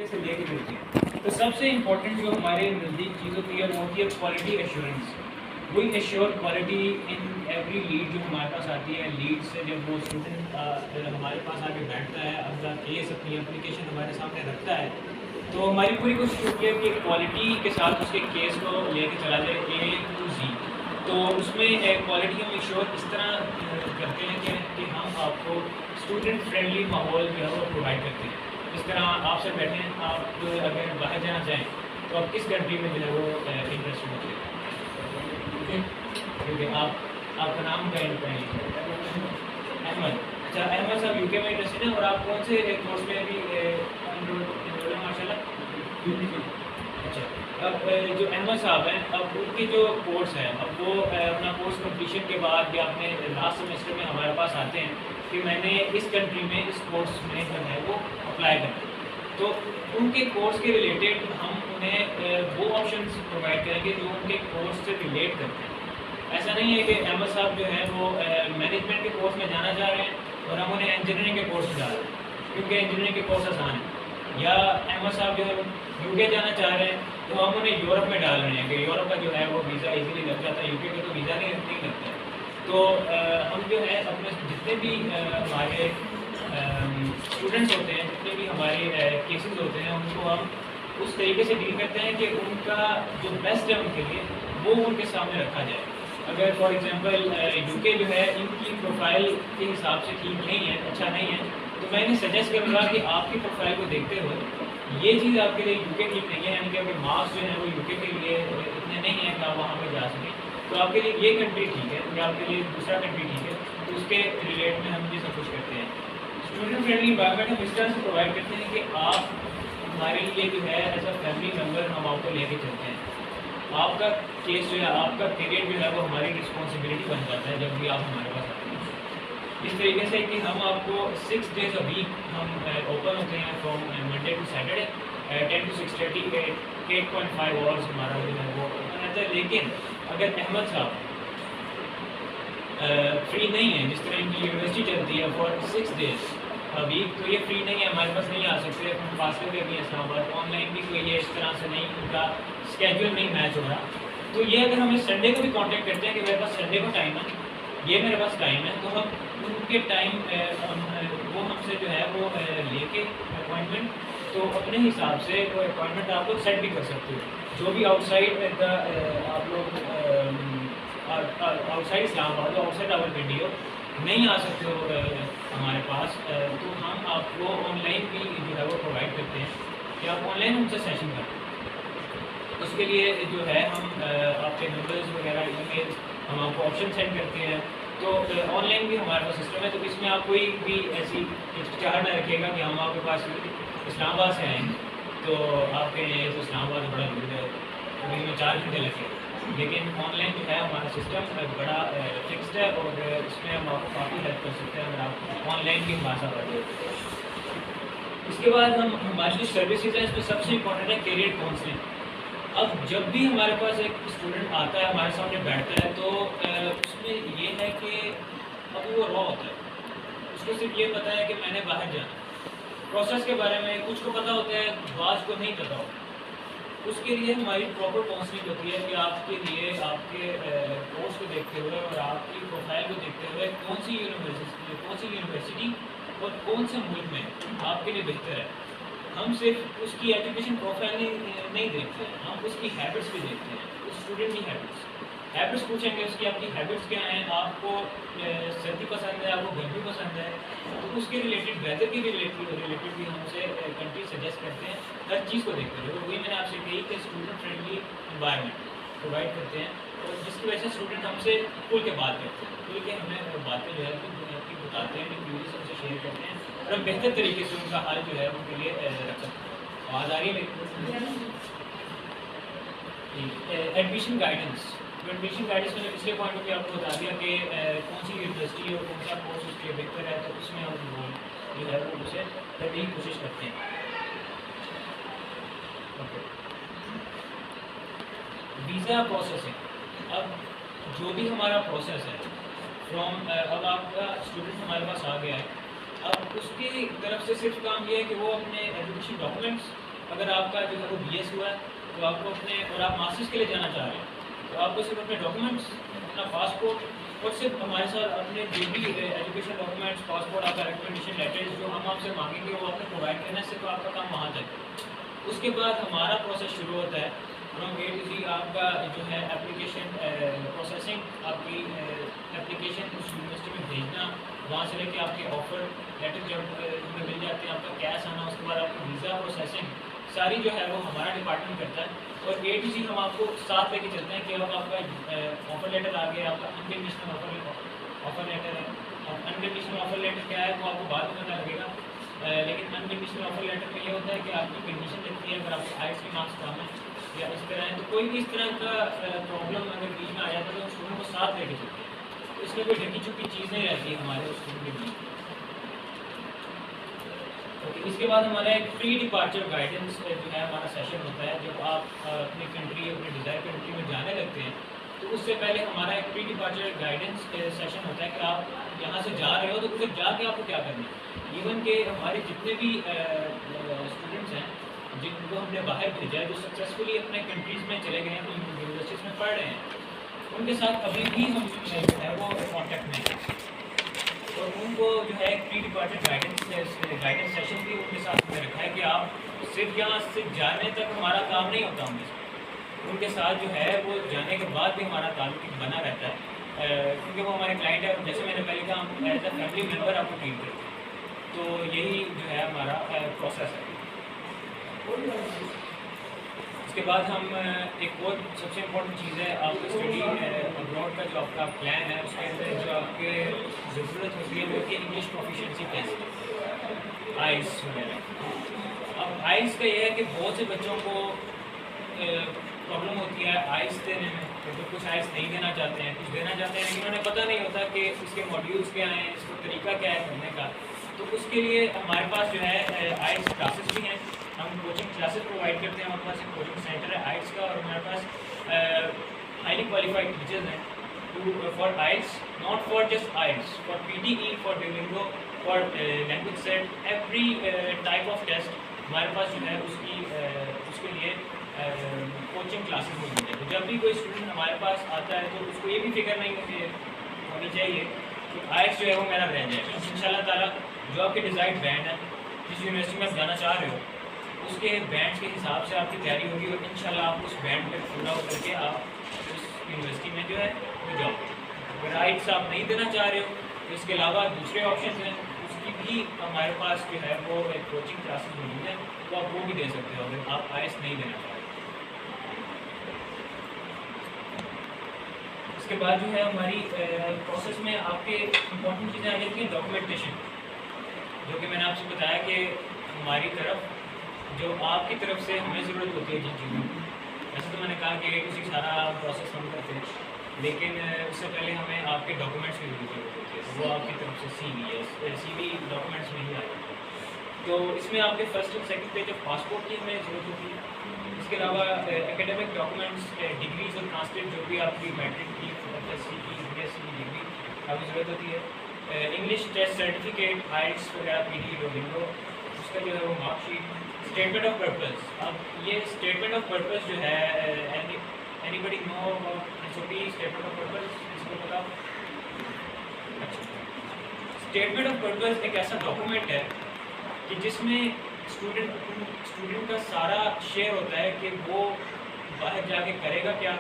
से लेके मिलती है। तो सबसे इम्पोर्टेंट जो हमारे नज़दीक चीज़ होती है वो होती है quality assurance. We assure quality in every lead जो हमारे पास आती है। लीड से जब वो स्टूडेंट हमारे पास आके बैठता है, अपना केस अपनी एप्लीकेशन हमारे सामने रखता है, तो हमारी पूरी कोशिश होती है कि क्वालिटी के साथ उसके केस को लेके चला जाए A to Z। तो उसमें क्वालिटी हम इंश्योर इस तरह करते हैं कि हम आपको स्टूडेंट फ्रेंडली माहौल जो है वो प्रोवाइड करते हैं। इस तरह आपसे बैठे हैं, आप अगर बाहर जाना चाहें तो आप किस कंट्री में जो है वो इंटरेस्ट होते हैं, क्योंकि आपका नाम का अहमद। अच्छा, अहमद साहब यूके में इंटरेस्टेड हैं और आप कौन से कोर्स में अभी एनरोल हैं माशाल्लाह? अच्छा, अब जो अहमद साहब हैं, अब उनकी जो कोर्स है, अब वो अपना कोर्स कंप्लीशन के बाद या अपने लास्ट सेमेस्टर में हमारे पास आते हैं कि मैंने इस कंट्री में इस कोर्स में जो है वो अप्लाई करना है। तो उनके कोर्स के रिलेटेड हम उन्हें वो ऑप्शंस प्रोवाइड करेंगे जो उनके कोर्स से रिलेट करते हैं। ऐसा नहीं है कि अहमद साहब जो है वो मैनेजमेंट के कोर्स में जाना चाह रहे हैं और हम उन्हें इंजीनियरिंग के कोर्स में डाल रहे हैं क्योंकि इंजीनियरिंग के कोर्स आसान है, या अहमद साहब जो है यूके जाना चाह रहे हैं तो हम उन्हें यूरोप में डाल रहे हैं कि यूरोप का जो है वो वीज़ा इजीली लग जाता है, यूके का तो वीज़ा नहीं लगता है। तो हम जो है अपने जितने भी हमारे स्टूडेंट्स होते हैं, जितने भी हमारे केसेस होते हैं, उनको हम उस तरीके से डील करते हैं कि उनका जो बेस्ट है उनके लिए वो उनके सामने रखा जाए। अगर फॉर एग्जांपल यूके जो है इनकी प्रोफाइल के हिसाब से ठीक नहीं है, अच्छा नहीं है, तो मैं इन्हें सजेस्ट करूँगा कि आपकी प्रोफाइल को देखते हुए ये चीज़ आपके लिए यूके ठीक नहीं है, यानी कि आपके मार्क्स जो हैं वो यूके के लिए इतने नहीं हैं कि आप वहाँ पर जा सकें, तो आपके लिए ये कंट्री ठीक है या आपके लिए दूसरा कंट्री ठीक है। तो उसके रिलेट में हम ये सब कुछ करते हैं। स्टूडेंट फ्रेंडली इन्वायरमेंट हम इस तरह से प्रोवाइड करते हैं कि आप हमारे लिए जो है एज अ फैमिली मेम्बर हम आपको लेके चलते हैं। आपका केस जो है, आपका पीरियड जो है वो हमारी रिस्पॉन्सिबिलिटी बन जाता है जब भी आप हमारे पास आते हैं। इस तरीके से कि हम आपको 6 days a week हम ओपन होते हैं from Monday to Saturday 10 to 6:30, 8.5 hours हमारा जो है वो ओपन रहता है। लेकिन अगर अहमद साहब फ्री नहीं है, जिस तरह इनकी यूनिवर्सिटी चलती है फॉर 6 days a week, तो ये फ्री नहीं है, हमारे पास नहीं आ सकते, हम फासले पे भी हैं इस्लामाबाद, ऑनलाइन भी कोई ये इस तरह से नहीं, उनका स्केड्यूल नहीं मैच हो रहा। तो ये अगर हमें संडे को भी कांटेक्ट करते हैं कि मेरे पास संडे को टाइम है, ये मेरे पास टाइम है, तो हम उनके टाइम वो हमसे जो है वो लेके अपॉइंटमेंट, तो अपने हिसाब से वो अपॉइंटमेंट आप लोग सेट भी कर सकते हो। जो भी आउटसाइड द आप लोग आउटसाइड इस्लामाबाद हो, आउटसाइड आवर वीडियो नहीं आ सकते हो हमारे पास, तो हम आपको ऑनलाइन भी जो है वो प्रोवाइड करते हैं कि आप ऑनलाइन हमसे सेशन करें। उसके लिए जो है हम आपके नंबर्स वगैरह, ईमेल, हम आपको ऑप्शन सेंड करते हैं। तो ऑनलाइन भी हमारे पास सिस्टम है, तो इसमें आप कोई भी ऐसी हिचकिचाहट ना रखिएगा कि हम आपके पास इस्लामाबाद से आएँ तो आपके लिए तो इस्लामाबाद बड़ा दूर है, तो इसमें 4 घंटे लगेंगे। लेकिन ऑनलाइन जो है हमारा सिस्टम बड़ा फिक्स्ड है और इसमें हम आपको काफ़ी हेल्प कर सकते हैं अगर आप ऑनलाइन भी हमारे साथ आते हो। इसके बाद हम हमारी जो सर्विसेज है इसमें सबसे इम्पोर्टेंट है कैरियर काउंसलिंग। अब जब भी हमारे पास एक स्टूडेंट आता है, हमारे सामने बैठता है, तो उसमें ये है कि अब वो रॉ होता है, उसको सिर्फ ये पता है कि मैंने बाहर जाना, प्रोसेस के बारे में कुछ को पता होता है, बाज़ को नहीं पता होता। उसके लिए हमारी प्रॉपर काउंसलिंग होती है कि आपके लिए आपके कोर्स को देखते हुए और आपकी प्रोफाइल को देखते हुए कौन सी यूनिवर्सिटी और कौन से मुल्क में आपके लिए बेहतर है। हम सिर्फ उसकी एजुकेशन प्रोफाइल नहीं देखते हैं, हम उसकी हैबिट्स भी देखते हैं, उस स्टूडेंट की हैबिट्स पूछेंगे, उसकी अपनी हैबिट्स क्या हैं, आपको सर्दी पसंद है, आपको गर्मी पसंद है, तो उसके रिलेटेड वेदर के रिलेटेड भी हमसे कंट्री सजेस्ट करते हैं। हर चीज़ को देखते हैं, तो वही मैंने आपसे कही कि स्टूडेंट फ्रेंडली इन्वायरमेंट प्रोवाइड करते हैं और जिसकी वजह से स्टूडेंट हमसे खुल के बात करते हैं, खुल के हमें बातें जो है कि बताते हैं, व्यूज़ हमसे शेयर करते हैं और हम बेहतर तरीके से उनका हाल जो है उनके लिए रख सकते हैं। आवाज़ आ रही है मेरी? Admission guidance. एडमिशन गाइडेंस मैंने पिछले पॉइंट में भी आपको बता दिया कि कौन सी यूनिवर्सिटी और कौन सा कोर्स उसके लिए बेहतर है, तो उसमें हम जो है वो उसे करने की कोशिश करते हैं। वीज़ा प्रोसेसिंग, अब जो भी हमारा प्रोसेस है फ्रॉम अब आपका स्टूडेंट हमारे पास आ गया है, अब उसकी तरफ से सिर्फ काम ये है कि वो अपने एजुकेशन डॉक्यूमेंट्स अगर आपका जो है वो BS हुआ है तो आपको अपने, और आप मास्टर्स के लिए जाना चाह रहे हैं तो आपको सिर्फ अपने डॉक्यूमेंट्स, अपना पासपोर्ट और सिर्फ हमारे साथ अपने जो भी एजुकेशन डॉक्यूमेंट्स, पासपोर्ट, आपका रिकमेंडेशन लेटर्स जो हम आपसे मांगेंगे वो आपने प्रोवाइड करना है, सिर्फ आपका काम वहाँ तक है। उसके बाद हमारा प्रोसेस शुरू होता है फ्रॉम A to Z। आपका जो है एप्लीकेशन प्रोसेसिंग, आपकी एप्लीकेशन उस यूनिवर्सिटी में भेजना, वहाँ से लेके आपके ऑफ़र लेटर जब हमें मिल जाते हैं, आपका कैश आना, उसके बाद आपकी वीज़ा प्रोसेसिंग सारी जो है वो हमारा डिपार्टमेंट करता है। और A to Z हम आपको साथ लेके चलते हैं कि अब आपका ऑफ़र लेटर आ गया, आपका अनकंडीशनल ऑफ़र लेटर है। अब अनकंडीशनल ऑफ़र लेटर क्या है वो आपको बाद में पता लगेगा, लेकिन अनकंडीशनल ऑफ़र लेटर में ये होता है कि आपकी कंडीशन रहती है, अगर आपके आइल्स के मार्क्स कम है या इस तरह है, तो कोई भी इस तरह का प्रॉब्लम अगर बीच में आ जाता है तो स्टूडेंट को साथ लेके चलते हैं, तो इसमें कोई ढकी छुपी चीज़ नहीं रहती है हमारे स्टूडेंट के बीच। ओके, इसके बाद हमारा एक प्री डिपार्चर गाइडेंस जो है हमारा सेशन होता है। जब आप अपनी कंट्री, अपने डिज़ायर कंट्री में जाने लगते हैं तो उससे पहले हमारा एक प्री डिपार्चर गाइडेंस सेशन होता है कि आप यहाँ से जा रहे हो तो फिर जाके आपको क्या करना है। इवन के हमारे जितने भी स्टूडेंट्स हैं जिनको हमने बाहर भेजा है, जो सक्सेसफुली अपने कंट्रीज़ में चले गए हैं, यूनिवर्सिटीज़ में पढ़ रहे हैं, उनके साथ अभी भी हम जो है वो कॉन्टैक्ट में हैं। और उनको जो है प्री डिपार्चर गाइडेंस सेशन भी उनके साथ हमने रखा है कि आप सिर्फ यहाँ से जाने तक हमारा काम नहीं होता उनके साथ जो है वो जाने के बाद भी हमारा ताल्लुक बना रहता है, क्योंकि वो हमारे क्लाइंट है। जैसे मैंने पहले कहा, हम एज अ फैमिली मेम्बर आपको ट्रीट करते हैं, तो यही जो है हमारा प्रोसेस है। उसके बाद हम एक और सबसे इम्पोर्टेंट चीज़ है, आपका स्टडी अब्रॉड का जो आपका प्लान है उसके अंदर जो आपके ज़रूरत होती है वो कि इंग्लिश प्रोफिशिएंसी टेस्ट, आइल्स वगैरह। अब आइल्स का ये है कि बहुत से बच्चों को प्रॉब्लम होती है आइल्स देने में, तो कुछ आइल्स नहीं देना चाहते हैं, कुछ देना चाहते हैं लेकिन उन्हें पता नहीं होता कि इसके मॉड्यूल्स क्या हैं, इसका तरीका क्या है करने का। तो उसके लिए हमारे पास जो है आइल्स क्लासेस भी हैं, हम कोचिंग क्लासेस प्रोवाइड करते हैं। हमारे पास एक कोचिंग सेंटर है आइल्स का, और हमारे पास हाईली क्वालिफाइड टीचर्स हैं for IELTS, not for just IELTS, for PTE, for Duolingo, for language cert, every type of test हमारे पास जो है उसके लिए कोचिंग क्लासेस मौजूद है। तो जब भी कोई स्टूडेंट हमारे पास आता है तो उसको ये भी फिक्र नहीं होनी चाहिए कि आइल्स जो है वो मेरा रह जाएगा। इंशाल्लाह ताला जो आपके डिज़ायर्ड बैंड है, जिस यूनिवर्सिटी में आप जाना चाह रहे हो उसके बैंड के हिसाब से आपकी तैयारी होगी, और इंशाल्लाह आप उस बैंड पर पूरा करके आप उस यूनिवर्सिटी में जो है वो जाओगे। अगर आइल्स आप नहीं देना चाह रहे हो तो इसके अलावा दूसरे ऑप्शन हैं, उसकी भी हमारे पास जो है वो कोचिंग क्लासेस मौजूद हैं, तो आप वो भी दे सकते हो अगर आप आइल्स नहीं देना चाह रहे। उसके बाद जो है हमारी प्रोसेस में आपके इम्पोर्टेंट चीज़ें आ जाती हैं, डॉक्यूमेंटेशन, जो कि मैंने आपसे बताया कि हमारी तरफ जो आपकी तरफ से हमें ज़रूरत होती है जिन चीज़ों की। वैसे तो मैंने कहा कि A to Z सारा प्रोसेस हम करते हैं, लेकिन उससे पहले हमें आपके डॉक्यूमेंट्स की ज़रूरत होती है, तो वो आपकी तरफ से CV डॉक्यूमेंट्स में ही आ जाता है। तो इसमें आपके फर्स्ट और सेकंड पेज ऑफ पासपोर्ट की हमें ज़रूरत होती है। इसके अलावा एकेडमिक डॉक्यूमेंट्स, डिग्रीज और ट्रांसलेट जो भी आपकी मैट्रिक की, FSC की, BSc की डिग्री आपकी ज़रूरत होती है। इंग्लिश टेस्ट सर्टिफिकेट, आइल्स वगैरह, PTE, Duolingo, उसका जो है वो मार्कशीट, स्टेटमेंट ऑफ पर्पस। अब ये स्टेटमेंट ऑफ पर्पस जो है, anybody know about SOP statement of purpose, इसको पता? अच्छा, स्टेटमेंट ऑफ पर्पस एक ऐसा डॉक्यूमेंट है कि जिसमें स्टूडेंट का सारा शेयर होता है कि वो बाहर जाके करेगा क्या,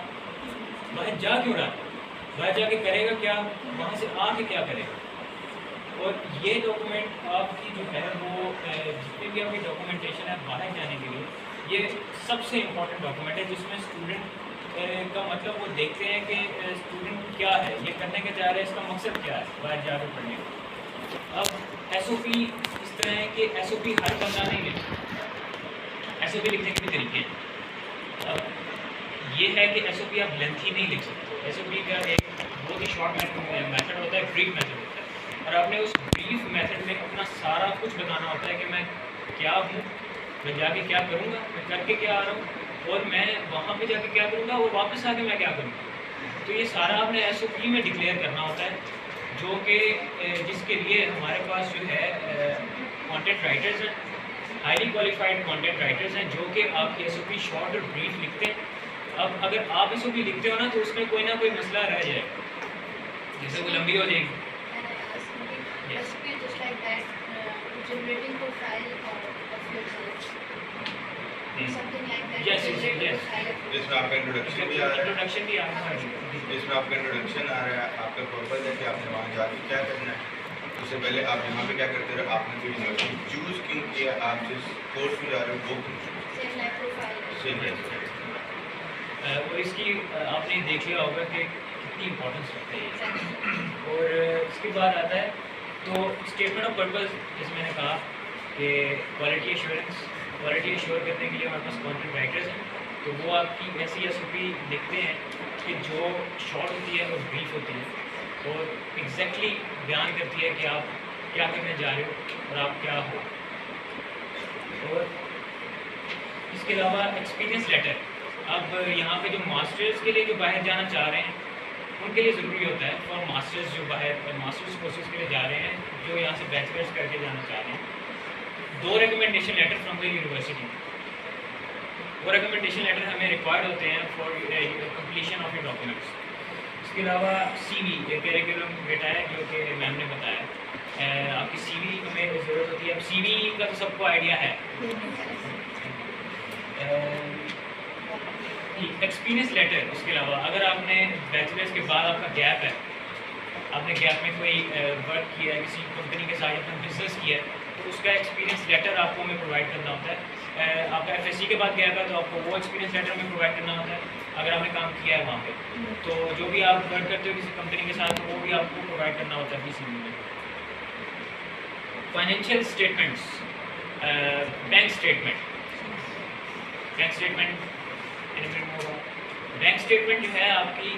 बाहर जा क्यों रहा है, बाहर जाके करेगा क्या, वहाँ से आके क्या करेगा। और ये डॉक्यूमेंट आपकी जो है वो जितनी भी आपकी डॉक्यूमेंटेशन है बाहर जाने के लिए, ये सबसे इम्पोर्टेंट डॉक्यूमेंट है, जिसमें स्टूडेंट का मतलब वो देखते हैं कि स्टूडेंट क्या है, ये करने के जा रहे हैं, इसका मकसद क्या है बाहर जाकर पढ़ने का। अब SOP इस तरह है कि SOP हर बंदा नहीं लिख सकता, SOP लिखने के भी तरीके हैं। अब ये है कि SOP आप लेंथी नहीं लिख सकते। SOP का एक बहुत ही शॉर्ट मेथड होता है, ब्रीफ मेथड होता है, और आपने उस ब्रीफ मेथड में अपना सारा कुछ बताना होता है कि मैं क्या हूँ, मैं जाके क्या करूँगा, मैं करके क्या आ रहा हूँ, और मैं वहाँ पे जाके क्या करूँगा, और वापस आके मैं क्या करूँगा। तो ये सारा आपने SOP में डिक्लेयर करना होता है, जो कि जिसके लिए हमारे पास जो है कंटेंट राइटर्स हैं, हाईली क्वालिफाइड कंटेंट राइटर्स हैं जो कि आपकी एसओपी शॉर्ट और ब्रीफ लिखते हैं। अब अगर आप एसओपी लिखते हो ना तो उसमें कोई ना कोई मसला रह जाएगा, जैसे वो लंबी हो जाएगी। Yes. Just like that, generating profile of yourself, something like that. Yes, yes, yes. जिसमें आपका इंट्रोडक्शन भी आ रहा है, इंट्रोडक्शन भी आ रहा है, जिसमें आपका इंट्रोडक्शन आ रहा है, आपका पर्पस है कि आपने वहाँ जाके क्या करना है। उससे पहले आप यहाँ पे क्या करते रहे, आपने जो यूनिवर्सिटी चूज़ क्यों किया, आप जिस कोर्स में जा रहे हो वो क्यों Same like profile. सेम है। और इसकी आपने देख लिया होगा कि कितनी इम्पोर्टेंस रखता है ये। और इसके बाद आता है तो स्टेटमेंट ऑफ पर्पस, जैसे मैंने कहा कि क्वालिटी एश्योरेंस, क्वालिटी एश्योर करने के लिए हमारे पास कंटेंट राइटर्स हैं, तो वो आपकी ऐसी एसओपी लिखते हैं कि जो शॉर्ट होती है और ब्रीफ होती है और एग्जैक्टली बयान करती है कि आप क्या करने जा रहे हो और आप क्या हो। और इसके अलावा एक्सपीरियंस लेटर, अब यहाँ पे जो मास्टर्स के लिए जो बाहर जाना चाह रहे हैं उनके लिए ज़रूरी होता है, फॉर मास्टर्स जो बाहर मास्टर्स कोर्सेज के लिए जा रहे हैं, जो यहाँ से बैचलर्स करके जाना चाह रहे हैं, 2 recommendation letter from the university. वो रिकमेंडेशन लेटर हमें रिक्वायर्ड होते हैं for completion of your documents. इसके अलावा सीवी, करिकुलम डेटा है जो कि मैम ने बताया, आपकी सीवी हमें ज़रूरत होती है। अब सीवी का तो सबको आइडिया है। एक्सपीरियंस लेटर, उसके अलावा अगर आपने बैचलर्स के बाद आपका गैप है, आपने गैप में कोई वर्क किया है, किसी कंपनी के साथ अपना बिजनेस किया है, तो उसका एक्सपीरियंस लेटर आपको हमें प्रोवाइड करना होता है। आपका एफएससी के बाद गैप है तो आपको वो एक्सपीरियंस लेटर हमें प्रोवाइड करना होता है अगर आपने काम किया है वहाँ पे। तो जो भी आप वर्क करते हो किसी कंपनी के साथ, वो भी आपको प्रोवाइड करना होता है किसी में। Financial statements, bank statement, bank statement bank statement जो है आपकी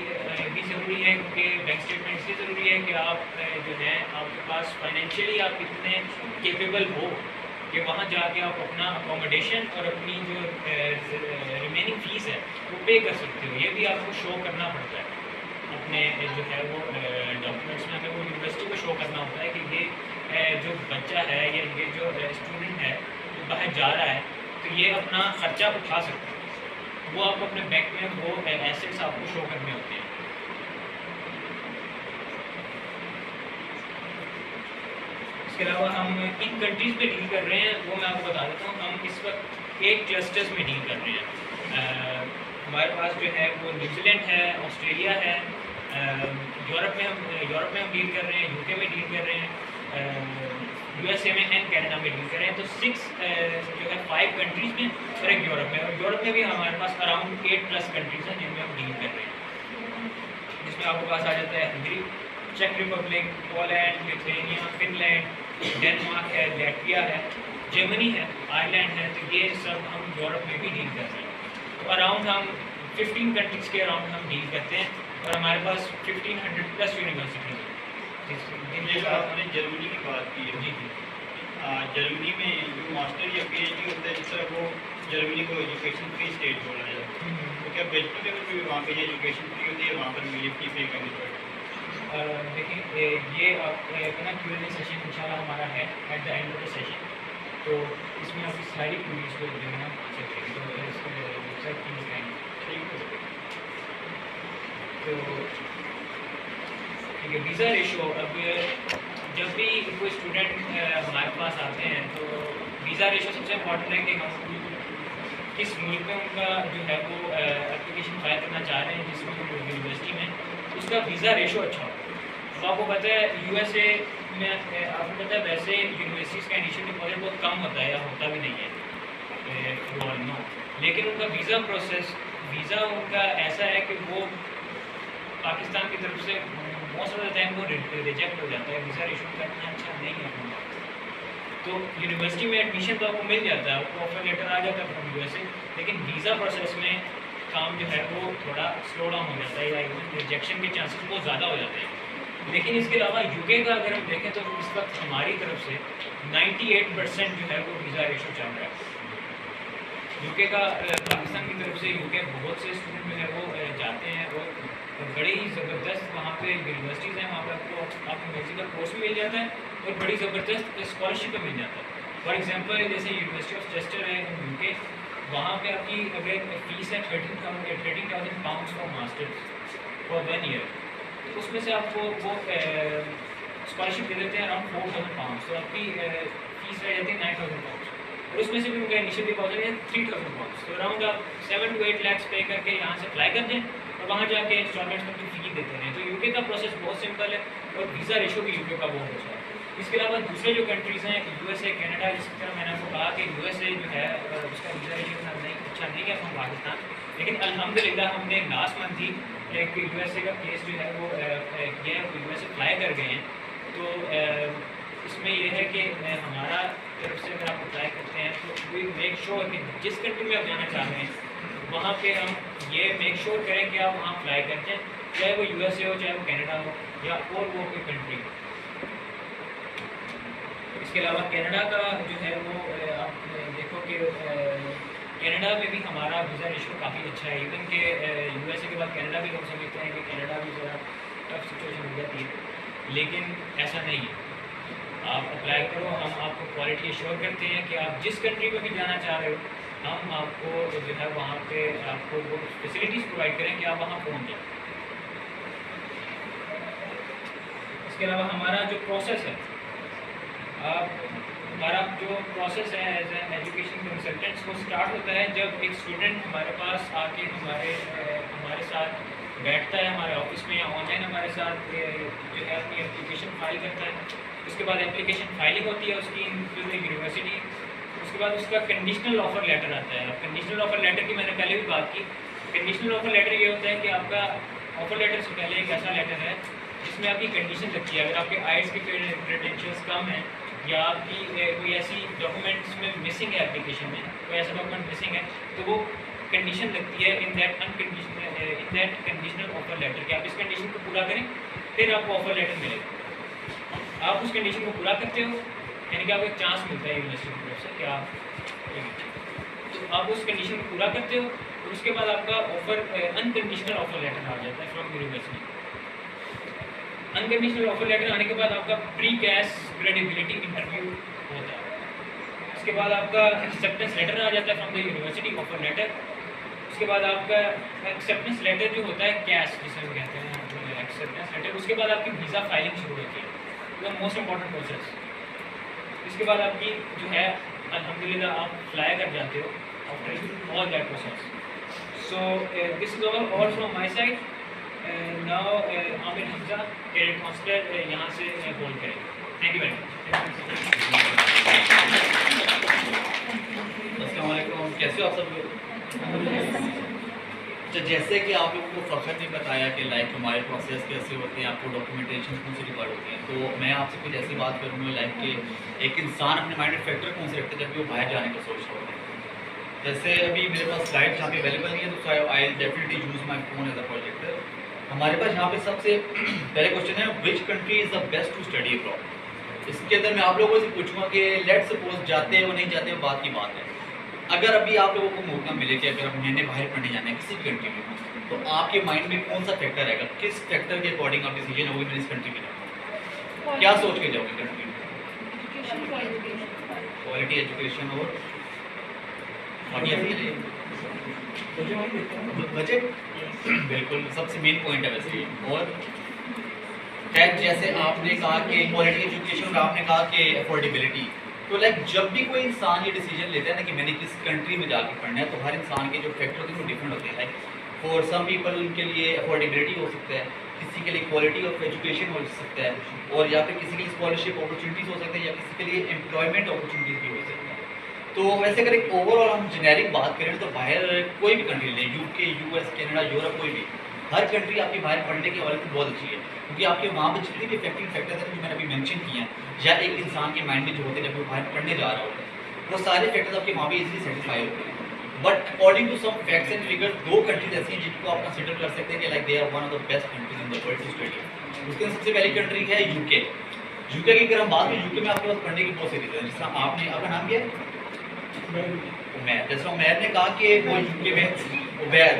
भी ज़रूरी है, क्योंकि बैंक स्टेटमेंट इसलिए ज़रूरी है कि आप जो है आपके पास फाइनेंशियली आप इतने केपेबल हो कि वहाँ जाके आप अपना अकोमोडेशन और अपनी जो रिमेनिंग फ़ीस है वो पे कर सकते हो। ये भी आपको शो करना पड़ता है अपने जो है वो डॉक्यूमेंट्स में, हमें वो यूनिवर्सिटी को शो करना होता है कि ये जो बच्चा है या ये जो स्टूडेंट है जो बाहर जा रहा है तो ये अपना ख़र्चा उठा सकता है। वो आप अपने बैंक में वो एसेट्स आपको शो करने होते हैं। इसके अलावा हम किन कंट्रीज़ पे डील कर रहे हैं वो मैं आपको बता देता हूँ। हम इस वक्त 8 क्लस्टर्स में डील कर रहे हैं। हमारे पास जो है वो न्यूजीलैंड है, ऑस्ट्रेलिया है, यूरोप में हम डील कर रहे हैं, यूके में डील कर रहे हैं, यूएसए में एंड कनाडा में डील कर रहे हैं। तो 6 जो है 5 कंट्रीज़ में और 1 यूरोप में, और यूरोप में भी हमारे पास अराउंड 8+ कंट्रीज़ हैं जिनमें हम डील कर रहे हैं, जिसमें आपके पास आ जाता है हंगरी, चेक Republic, Poland, Lithuania, Finland, Denmark है, लैटविया है, जर्मनी है, आयरलैंड है। तो ये सब हम यूरोप में भी डील कर रहे हैं। तो अराउंड हम 15 कंट्रीज़ के अराउंड हम डील करते हैं और हमारे पास 1500+ यूनिवर्सिटीज़ हैं। आपने जर्मनी की बात की है। जी जी। जर्मनी में जो मास्टर या पीएचडी होता है, जिस तरह वो जर्मनी को एजुकेशन फ्री स्टेट बोला जाता है, तो क्या बेचने में भी वहाँ पे एजुकेशन फ्री होती है, वहाँ पर मुझे फी पे करनी पड़ती है? देखिए ये अपना Q&A सेशन इंशाल्लाह हमारा है at the end of the session, तो इसमें आपकी सारी क्वेरीज को जो है ना सकते तो इसके वेबसाइट की लिंक ठीक है। तो ठीक है, वीज़ा रेशो, अब जब भी कोई स्टूडेंट हमारे पास आते हैं तो वीज़ा रेशो सबसे इम्पोर्टेंट है कि हम किस मुल्क में उनका जो है वो एप्लीकेशन फाइल करना चाह रहे हैं, जिस यूनिवर्सिटी में उसका वीज़ा रेशो अच्छा हो। तो आपको पता है यूएसए में आपको पता है वैसे यूनिवर्सिटीज़ का इनिशियल डिपॉजिट बहुत कम होता है या होता भी नहीं है, लेकिन उनका वीज़ा प्रोसेस, वीज़ा उनका ऐसा है कि वो पाकिस्तान की तरफ से मोस्ट ऑफ द टाइम वो रिजेक्ट हो जाता है। वीज़ा रेशो करना अच्छा नहीं है अपना। तो यूनिवर्सिटी में एडमिशन तो आपको मिल जाता है, आपको ऑफर लेटर आ जाता है फ्रॉम यूएसए, लेकिन वीज़ा प्रोसेस में काम जो है वो थोड़ा स्लो डाउन हो जाता है या रिजेक्शन के चांसेस बहुत ज़्यादा हो जाते हैं। लेकिन इसके अलावा यूके का अगर हम देखें तो इस वक्त हमारी तरफ से 98% जो है वो वीज़ा रेशो चल रहा है। यूके का पाकिस्तान की तरफ से यूके बहुत से स्टूडेंट जो है वो जाते हैं और बड़े ही ज़बरदस्त वहाँ पे यूनिवर्सिटीज़ हैं, वहाँ पर आपको म्यूज़िकल कोर्स भी मिल जाता है और बड़ी ज़बरदस्त स्कॉलरशिप भी मिल जाता है। फॉर एग्जांपल जैसे यूनिवर्सिटी ऑफ चेस्टर है यूके, वहाँ पे आपकी अगर फीस है 13,000 pounds for masters for 1 year, तो उसमें से आपको वो स्कॉलरशिप दे देते हैं अराउंड 4,000 पाउंड्स, तो आपकी फीस रह जाती है 9,000 पाउंड्स, और उसमें से भी उनका इनिशियल डिपॉजिट है 3,000 पाउंड्स, तो अराउंड आप 7 to 8 लाख पे करके यहाँ से अप्लाई कर दें और वहाँ जाके इंस्टॉलमेंट्स में फी देते हैं। तो यूके का प्रोसेस बहुत सिंपल है और वीज़ा रेशो भी यूके का बहुत अच्छा है। इसके अलावा दूसरे जो कंट्रीज़ हैं यूएसए, कनाडा, जिस तरह मैंने आपको कहा कि यूएसए जो है उसका वीज़ा रेशो इतना नहीं अच्छा नहीं है फ्रॉम पाकिस्तान, लेकिन अल्हम्दुलिल्लाह हमने लास्ट मंथ ही एक यूएसए का केस जो है वो यूएसए फ्लाई कर गए हैं। तो इसमें यह है कि हमारा तरफ से अगर आप अप्लाई करते हैं तो वी मेक श्योर कि जिस कंट्री में आप जाना चाह रहे हैं वहाँ पे हम ये मेक श्योर करें कि आप वहाँ अप्लाई करते हैं, चाहे वो यूएसए हो, चाहे वो कनाडा हो या और वो कोई कंट्री हो। इसके अलावा कनाडा का जो है वो आप देखो कि कनाडा में भी हमारा वीज़ा रेशो काफ़ी अच्छा है, इवन कि यूएसए के बाद कनाडा भी हम समझते हैं कि कनाडा भी ज़रा टफ सिचुएशन हो जाती है, लेकिन ऐसा नहीं है। आप अप्लाई करो, हम आपको क्वालिटी एश्योर करते हैं कि आप जिस कंट्री में भी जाना चाह रहे हो हम आपको जो है वहाँ पे आपको वो फैसिलिटीज़ प्रोवाइड करें कि आप वहाँ पहुँच जाएँ। इसके अलावा हमारा जो प्रोसेस है, हमारा जो प्रोसेस है एज एन एजुकेशन कंसल्टेंट्स वो स्टार्ट होता है जब एक स्टूडेंट हमारे पास आके हमारे साथ बैठता है हमारे ऑफिस में या ऑनलाइन हमारे साथ जो है अपनी एप्लीकेशन फाइल करता है। उसके बाद एप्लीकेशन फाइलिंग होती है उसकी यूनिवर्सिटी, उसके बाद उसका कंडीशनल ऑफर लेटर आता है। कंडीशनल ऑफर लेटर की मैंने पहले भी बात की। कंडीशनल ऑफर लेटर ये होता है कि आपका ऑफर लेटर से पहले एक ऐसा लेटर है जिसमें आपकी कंडीशन लगती है, अगर आपके आइल्स के क्रेडेंशियल्स कम हैं या आपकी कोई ऐसी डॉक्यूमेंट्स में मिसिंग है, एप्लीकेशन में कोई ऐसा डॉक्यूमेंट मिसिंग है, तो वो कंडीशन लगती है in that conditional offer letter कि आप इस कंडीशन को पूरा करें फिर आपको ऑफर लेटर मिलेगा। आप उस कंडीशन को पूरा करते हो यानी कि आपको एक चांस मिलता है यूनिवर्सिटी की तरफ से कि आप तो आप उस कंडीशन को पूरा करते हो और उसके बाद आपका ऑफर अनकंडीशनल ऑफर लेटर आ जाता है from university. Unconditional offer letter आने के बाद आपका प्री कैश क्रेडिबिलिटी इंटरव्यू होता है। उसके बाद आपका एक्सेप्टेंस लेटर आ जाता है from the university offer letter. उसके बाद आपका एक्सेप्टेंस लेटर जो होता है कैश जिसे हम कहते हैं एक्सेप्टेंस लेटर, उसके बाद आपकी वीज़ा फाइलिंग शुरू होती है, द मोस्ट इंपॉर्टेंट प्रोसेस। इसके बाद आपकी जो है अल्हम्दुलिल्लाह आप फ्लाई कर जाते हो after all that process. So this is all from my side. Now Aamir Hamza cadet counsellor यहाँ से होल्ड करेंगे। Thank you very much. अस्सलाम वालेकुम, कैसे हो आप सब लोग? तो जैसे कि आप लोगों को फ़खर ने बताया कि लाइक हमारे प्रोसेस कैसे होते हैं, आपको डॉक्यूमेंटेशन कौन से रिकॉर्ड होते हैं, तो मैं आपसे कुछ ऐसी बात करूँगा लाइक कि एक इंसान अपने माइंड में फैक्टर कौन से रखते हैं जब भी वो बाहर जाने का सोच रहा होता है। जैसे अभी मेरे पास स्लाइड यहाँ पे अवेलेबल नहीं है तो I definitely use my phone as a projector. हमारे पास यहाँ पे सबसे पहले क्वेश्चन है which country is the best to study abroad. इसके अंदर मैं आप लोगों से पूछूंगा कि लेट सपोज जाते हो नहीं जाते हो बात की बात है, अगर अभी आप लोगों को मौका मिले कि अगर मैंने बाहर पढ़ने जाना है किसी भी कंट्री में, तो आपके माइंड में कौन सा फैक्टर रहेगा, किस फैक्टर के अकॉर्डिंग आप डिसीजन होगी मैं इस कंट्री में जाऊँगा, क्या सोच के जाओगे कंट्री में? क्वालिटी एजुकेशन और बजट बिल्कुल सबसे मेन पॉइंट है वैसे। और जैसे आपने कहा कि क्वालिटी एजुकेशन और आपने कहा कि अफोर्डेबिलिटी, तो लाइक जब भी कोई इंसान ये डिसीजन लेता है ना कि मैंने किस कंट्री में जाके पढ़ना है, तो हर इंसान के जो फैक्टर होते हैं वो डिफरेंट होते हैं। लाइक फॉर सम पीपल उनके लिए अफोर्डेबिलिटी हो सकता है, किसी के लिए क्वालिटी ऑफ एजुकेशन हो सकता है, और या फिर किसी के लिए स्कॉलरशिप अपॉर्चुनिटीज़ हो सकते हैं, या किसी के लिए एम्प्लॉयमेंट अपॉर्चुनिटीज़ भी हो सकती है। तो वैसे अगर एक ओवरऑल हम जेनेरिक बात करें तो बाहर कोई भी कंट्री ले, यूके, यूएस, कनाडा, यूरोप, कोई भी, हर कंट्री आपकी बाहर पढ़ने के हवाले से बहुत अच्छी है, क्योंकि आपके वहाँ पर जितने भी इफेक्टिव फैक्टर्स हैं जो मैंने अभी मेंशन किए हैं, या एक इंसान के माइंड में जो होते हैं जब वो बाहर पढ़ने जा रहा होता है, वो सारे फैक्टर्स आपके वहाँ पर इजीली सेटिस्फाई होते हैं। But according to some facts and figures, दो कंट्रीज ऐसी हैं जिनको आप कंसिडर कर सकते हैं कि like they are one of the best countries in the world to study. उसके सबसे पहली कंट्री है यूके। यूके की अगर हम बात करें, यूके में आपके पास पढ़ने की बहुत सी रीजन है। जिस तरह आपने, आपका नाम क्या है? उमैर। जैसे उमैर ने कहा कि वो यूके में Uber,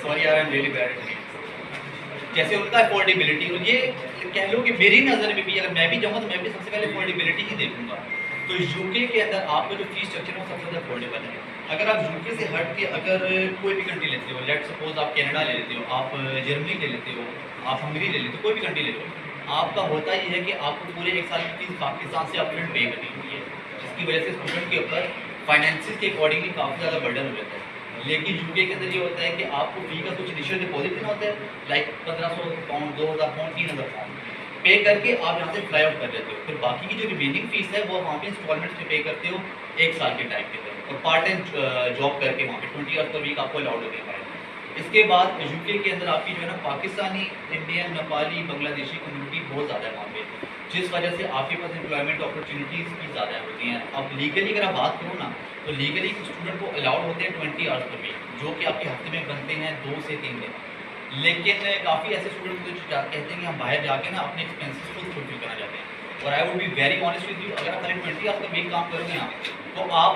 sorry I am really bad, जैसे उनका अफोर्डेबिलिटी, और ये कह लो कि मेरी नज़र में भी अगर मैं भी जाऊँगा तो मैं भी सबसे पहले अफोर्डेबिलिटी ही देखूंगा तो यूके के अंदर आपका जो फीस स्ट्रक्चर है वो सबसे ज़्यादा अफोर्डेबल है। अगर आप यूके से हट के अगर कोई भी कंट्री लेते हो, लेट सपोज आप कनाडा ले लेते हो, आप जर्मनी ले लेते हो, आप हंगरी ले लेते हो, कोई भी कंट्री ले लो, आपका होता ये है कि आपको पूरे 1 साल की फीस पाकिस्तान से अपफ्रंट पे करनी होती है, जिसकी वजह से स्टूडेंट के ऊपर फाइनेंसिस के अकॉर्डिंगली काफ़ी ज़्यादा बर्डन हो जाता है। लेकिन यूके के अंदर ये होता है कि आपको फी का कुछ इनिशियल डिपॉजिट देना होता है, लाइक 1500 पाउंड, 2000 पाउंड, 3000 पाउंड पे करके आप यहाँ से फ्लाई आउट कर देते हो। फिर बाकी की जो रिमेनिंग फीस है वो वहाँ पे इंस्टॉलमेंट्स में पे करते हो 1 साल के टाइम के अंदर, और पार्ट टाइम जॉब करके वहाँ पे 20 आवर्स पर वीक आपको अलाउड होते हैं। इसके बाद यूके के अंदर आपकी जो है ना पाकिस्तानी, इंडियन, नेपाली, बांग्लादेशी कम्युनिटी बहुत ज़्यादा है वहाँ पे, जिस वजह से आपके पास एम्प्लॉयमेंट अपॉर्चुनिटीज़ भी ज़्यादा होती हैं। अब लीगली अगर आप बात करो ना, तो लीगली स्टूडेंट को अलाउड होते हैं 20 आवर्स पर वीक, जो कि आपके हफ्ते में बनते हैं 2 से 3 दिन। लेकिन काफ़ी ऐसे स्टूडेंट जो कहते हैं कि हम बाहर जाके ना अपने एक्सपेंसेस खुद फुलफिल करना चाहते हैं। और I would be very honest with you, अगर आप 20 आवर्स का वीक काम करोगे ना, तो आप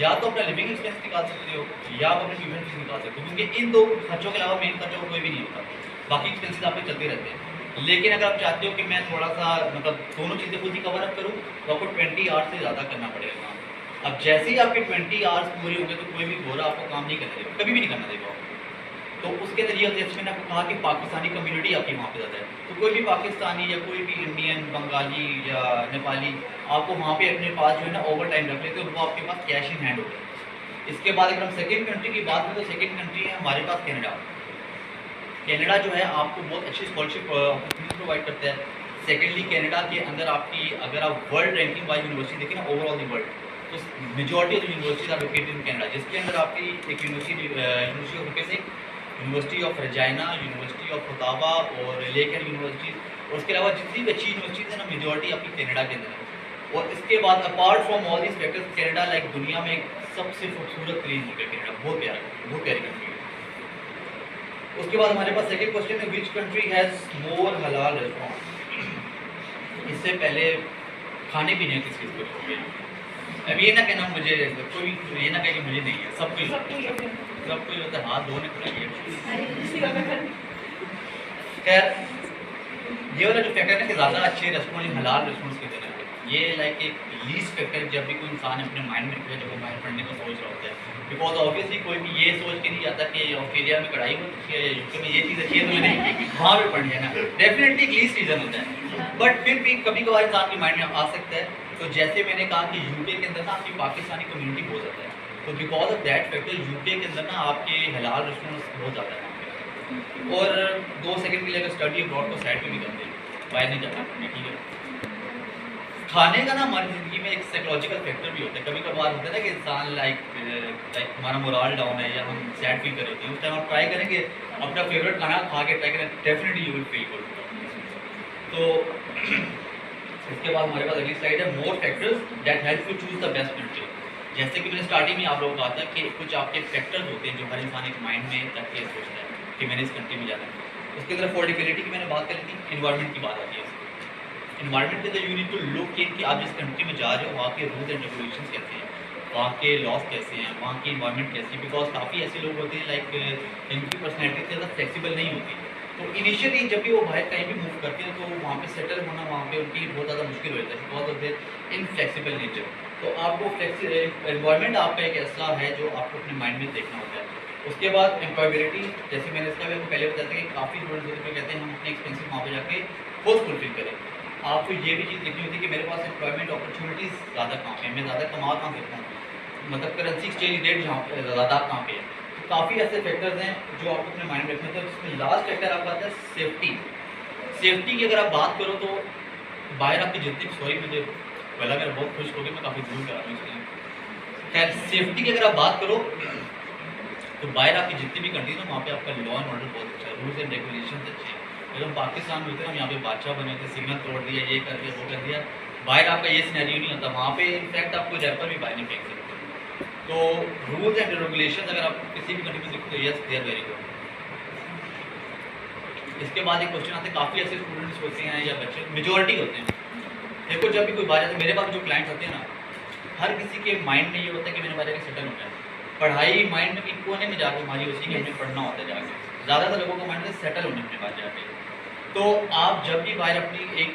या तो अपना लिविंग एक्सपेंस निकाल सकते हो या आप अपने ट्यूशन फीस निकाल सकते हो, क्योंकि इन 2 खर्चों के अलावा मेन खर्चों कोई भी नहीं होता, बाकी एक्सपेंसेस आपके चलते रहते हैं। लेकिन अगर आप चाहते हो कि मैं थोड़ा सा मतलब दोनों चीज़ें खुद ही कवर अप करूँ, तो आपको 20 आवर्स से ज़्यादा करना पड़ेगा काम। अब जैसे ही आपके 20 आवर्स पूरे होंगे तो कोई भी गोरा आपको काम नहीं करने देगा, कभी भी नहीं करना देगा। तो उसके अंदर ये जैसे मैंने आपको कहा कि पाकिस्तानी कम्युनिटी आपकी वहाँ पे ज़्यादा है, तो कोई भी पाकिस्तानी या कोई भी इंडियन, बंगाली या नेपाली आपको वहाँ पे अपने पास जो है ना ओवर टाइम रख लेते हैं, वो आपके पास कैश इन हैंड होता है। इसके बाद अगर हम सेकेंड कंट्री की बात करें, तो सेकेंड कंट्री है हमारे पास कनाडा। कनाडा जो है आपको बहुत अच्छी स्कॉलरशिप अपॉर्चुनिटी प्रोवाइड करता है। सेकेंडली कनाडा के अंदर आपकी अगर आप वर्ल्ड रैंकिंग वाइज यूनिवर्सिटी देखें ना, ओवरऑल दी वर्ल्ड, तो majority of the universities are located in Canada, जिसके अंदर आपकी एक यूनिवर्सिटी ऑफ रुकेसिक, university of Regina, university of Ottawa और लेकर यूनिवर्सिटी, और उसके अलावा जितनी भी अच्छी यूनिवर्सिटीज़ हैं ना, मेजॉरिटी आपकी कनाडा के अंदर है। और इसके बाद apart from all this factors, Canada like दुनिया में सबसे खूबसूरत तरीन मुल्क है कनाडा, बहुत प्यारा, बहुत प्यारी कंट्री है। उसके बाद हमारे पास सेकंड क्वेश्चन है, विच कंट्री हैज़ मोर हलाल रेस्टोरेंट। इससे पहले खाने पीने किस चीज़ को हो गया, अब ये ना कहना मुझे कोई, ये ना कहे कि मुझे नहीं है, सब कुछ होता है, हाथ धोने पड़ेंगे। खैर ये वाला जो फैक्टर है कि ज़्यादा अच्छे रेस्टोरेंट, हलाल रेस्टोरेंट्स के देना, ये लाइक एक लीस्ट फैक्टर जब भी कोई इंसान अपने माइंड में रखे, जब वो बाहर पढ़ने को सोच रहा होता है। बिकॉज ऑब्वियसली कोई भी ये सोच के नहीं जाता कि ऑस्ट्रेलिया में कढ़ाई होती है या यूके में ये चीज़ अच्छी है तो मैं नहीं वहाँ पर पढ़नी है ना, डेफिनेटली एक लीस्ट रीज़न होता है। बट फिर भी कभी कभार इंसान के माइंड में आ सकता है। तो जैसे मैंने कहा कि यूके के अंदर ना आपकी पाकिस्तानी कम्युनिटी बहुत ज़्यादा है, तो because of that factor UK के अंदर ना आपके हलाल रेस्टोरेंट्स बहुत ज़्यादा है। और 2 सेकंड के लिए अगर स्टडी अब्रॉड को साइड में भी करते हैं, बाहर नहीं जाना, ठीक है। खाने का ना हमारी ज़िंदगी में एक साइकोलॉजिकल फैक्टर भी होता है। कभी कभार होता है ना कि इंसान लाइक हमारा मोरल डाउन है या हम सैड फील कर रहे होते हैं, उस टाइम आप ट्राई करेंगे अपना फेवरेट खाना खा के ट्राई करें, definitely you will feel good. तो इसके बाद हमारे पास अगली स्लाइड है, more factors that help you choose the best country. जैसे कि मैंने स्टार्टिंग में आप लोगों को कहा था कि कुछ आपके फैक्टर्स होते हैं जो हर इंसान एक माइंड में तक के सोचता है कि मैंने इस कंट्री में जाना है। उसके अंदर अफोर्डेबिलिटी की मैंने बात करी थी, इन्वायरमेंट की बात आती है। इन्वायरमेंट के अंदर यू नीड टू लुक कि आप जिस कंट्री में जा रहे हो वहाँ के रूल्स एंड रेगुलेशन कैसे हैं, वहाँ के लॉज कैसे हैं, वहाँ की इन्वायरमेंट कैसी है। बिकॉज काफ़ी ऐसे लोग होते हैं लाइक जिनकी पर्सनैलिटी ज़्यादा फ्लेक्सिबल नहीं होती, तो इनिशियली जब भी वो बाहर कहीं भी मूव करते हैं तो वहाँ पे सेटल होना वहाँ पे उनके लिए बहुत ज़्यादा मुश्किल हो जाता है because of their inflexible nature. तो आपको एनवायरनमेंट आपका एक ऐसा है जो आपको अपने माइंड में देखना होता है। उसके बाद एम्प्लॉयबिलिटी, जैसे मैंने इसका भी आपको पहले बताया था कि काफ़ी स्टूडेंट्स होते हैं कहते हैं हम अपने एक्सपेंसिव वहाँ पर जाके खुद फुलफिल करें। आपको ये भी चीज़ देखनी होती है कि मेरे पास एम्प्लॉयमेंट अपॉर्चुनिटीज़ ज़्यादा कहाँ पे है, मैं ज़्यादा कमा कहाँ सकता हूँ, मतलब करेंसी एक्सचेंज रेट जहाँ पे ज़्यादा कहाँ पे है। तो काफ़ी ऐसे फैक्टर्स हैं जो आपको अपने माइंड में रखने होते हैं। जिसमें लास्ट फैक्टर आपका आता है सेफ्टी। सेफ्टी की अगर आप बात करो तो बाहर आपकी जितनी, सॉरी मुझे पहला मेरा बहुत खुश हो गया, मैं काफ़ी दूर करा रहा हूँ। खैर सेफ्टी की अगर आप बात करो तो बाहर आपकी जितनी भी कंट्रीज है वहाँ पे आपका लॉ एंड ऑर्डर बहुत अच्छा है, रूल्स एंड रेगुलेशन अच्छे हैं। जब हम पाकिस्तान में होते हैं हम यहाँ पे बादशाह बने थे, सिग्नल तोड़ दिया, ये कर दिया, वो कर दिया। बाहर आपका ये सिनेरियो नहीं होता, वहाँ पे इनफैक्ट आपको रैपर भी बाहर नहीं फेंक सकते। तो रूल्स एंड रेगुलेशन अगर आप किसी भी कंट्री में देखो तो yes they are very good. इसके बाद एक क्वेश्चन आता है, काफ़ी ऐसे स्टूडेंट्स होते हैं या बच्चे, मेजोरिटी होते हैं, देखो जब भी कोई बाहर जाता है, मेरे पास जो क्लाइंट्स होते हैं ना, हर किसी के माइंड में ये होता है कि मैंने बाहर जाकर सेटल होना है। पढ़ाई माइंड में एक कोने में जाकर हमारी उसी के हमें पढ़ना होता है जाके, ज़्यादातर लोगों का माइंड में सेटल होने अपने बाहर जाके। तो आप जब भी बाहर अपनी एक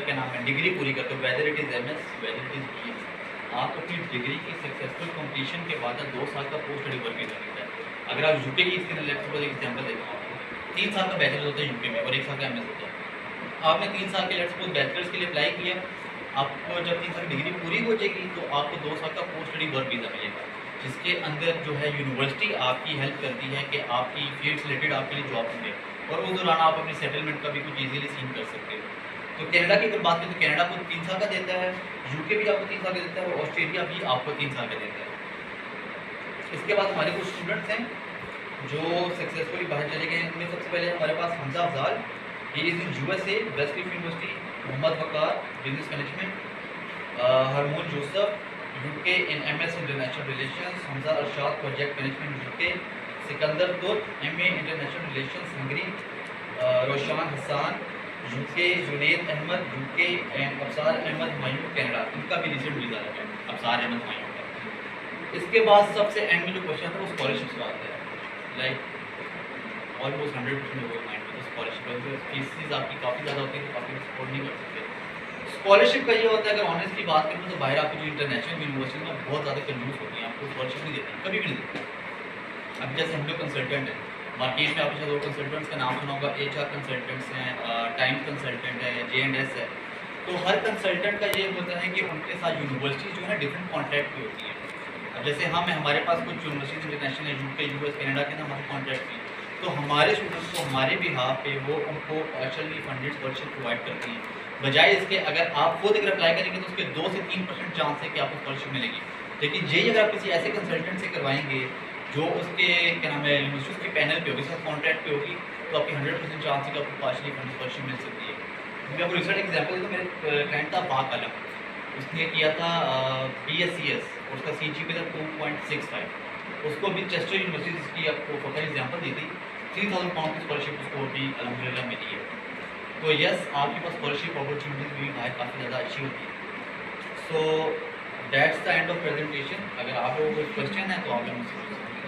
क्या नाम है डिग्री पूरी करते हो, whether it is MS, whether it is BS, आपको अपनी डिग्री की सक्सेसफुल कंप्लीशन के बाद 2 साल का पोस्ट स्टडी वर्क वीज़ा मिलता है। अगर आप यूके की इसके लेट्स एग्जाम्पल देता हूँ आपको, 3 साल का बैचलर होता है यूके में और 1 साल का एमएस होता है। आपने 3 साल के लेट्स सपोज बैचलर्स के लिए अप्लाई किया, आपको जब 3 साल की डिग्री पूरी हो जाएगी तो आपको 2 साल का पोस्ट स्टडी वर्क वीज़ा मिलेगा, जिसके अंदर जो है यूनिवर्सिटी आपकी हेल्प करती है कि आपकी फील्ड से रिलेटेड आपके लिए जॉब मिले और उस दौरान आप अपनी सेटलमेंट का भी कुछ ईजीली सीन कर सकते हो। तो कनाडा की अगर बात करें तो कनाडा को 3 साल का देता है, यूके भी आपको 3 साल का देता है और ऑस्ट्रेलिया भी आपको 3 साल का देता है। इसके बाद हमारे कुछ स्टूडेंट्स हैं जो सक्सेसफुली बाहर चले गए हैं। उनमें सबसे पहले हमारे पास हमजा अफजाल, ये is in USA, Westcliff university. Mohammad Waqar, business management. Harmoon Yusuf, UK in MS international relations. Hamza Arshad, project management UK. Sikandar Turk, MA international relations Hungary. Roshan Hasan, UK. Junaid Ahmad, UK. And Afsar Ahmad Humayun, Canada. इनका भी रिसेंट वीज़ा लगा है, अफसार अहमद हुमायूं का। इसके बाद सबसे एंड में जो क्वेश्चन था वो स्कॉलरशिप का आता है। लाइक ऑलमोस्ट 100% लोगों के माइंड में तो स्कॉलरशिप फीसिस आपकी काफ़ी ज़्यादा होती है तो काफ़ी सपोर्ट नहीं कर सकते। स्कॉलरशिप का ये होता है, अगर ऑनेस्ट की बात करें तो बाहर आपको जो इंटरनेशनल यूनिवर्सिटी में बहुत ज़्यादा कंफ्यूज होती है, आपको स्कॉलरशिप नहीं देती, कभी भी नहीं देती। अब जैसे हम लोग कंसल्टेंट हैं मार्केट में, आपने 2 कंसल्टेंट्स का नाम सुना होगा, HR कंसल्टेंट्स हैं, टाइम कंसल्टेंट है, J&S है। तो हर कंसल्टेंट का ये होता है कि उनके साथ यूनिवर्सिटी जो है डिफरेंट कॉन्ट्रैक्ट पे होती है। अब जैसे हमारे पास कुछ यूनिवर्सिटी इंटरनेशनल है, यूके, यूएस, कनाडा के ना हमारे कॉन्ट्रैक्ट हैं, तो हमारे स्टूडेंट्स को हमारे बिहाफ पे वो उनको पार्शली फंडेड स्कॉलरशिप प्रोवाइड करती हैं। बजाय इसके अगर आप खुद अगर अप्लाई करेंगे तो उसके 2 से 3% चांस है कि आपको स्कॉलरशिप मिलेगी। लेकिन यही अगर आप किसी ऐसे कंसल्टेंट से करवाएंगे जो उसके क्या नाम है यूनिवर्सिटी के पैनल पे होगी, सब कॉन्ट्रैक्ट पे होगी, तो आपकी 100% चांस है कि आपको पार्शली फंडेड स्कॉलरशिप मिल सकती है। मैं आपको रिसेंट एग्जाम्पल देता हूँ, मेरे क्लाइंट था बाक आलम, उसने किया था BScs और उसका CGPA था 2.65। उसको अभी चेस्टर यूनिवर्सिटी जिसकी आपको फकर एग्जाम्पल दी थी, 3000 पाउंड की स्कॉलरशिप उसको अभी अल्हम्दुलिल्लाह मिली है। तो यस, आपके पास स्कॉलरशिप अपॉर्चुनिटीज भी बाहर काफ़ी ज़्यादा अच्छी होती है। So that's the end of presentation. अगर आप लोगों को कोई क्वेश्चन है तो आप मुझसे पूछ सकते हैं।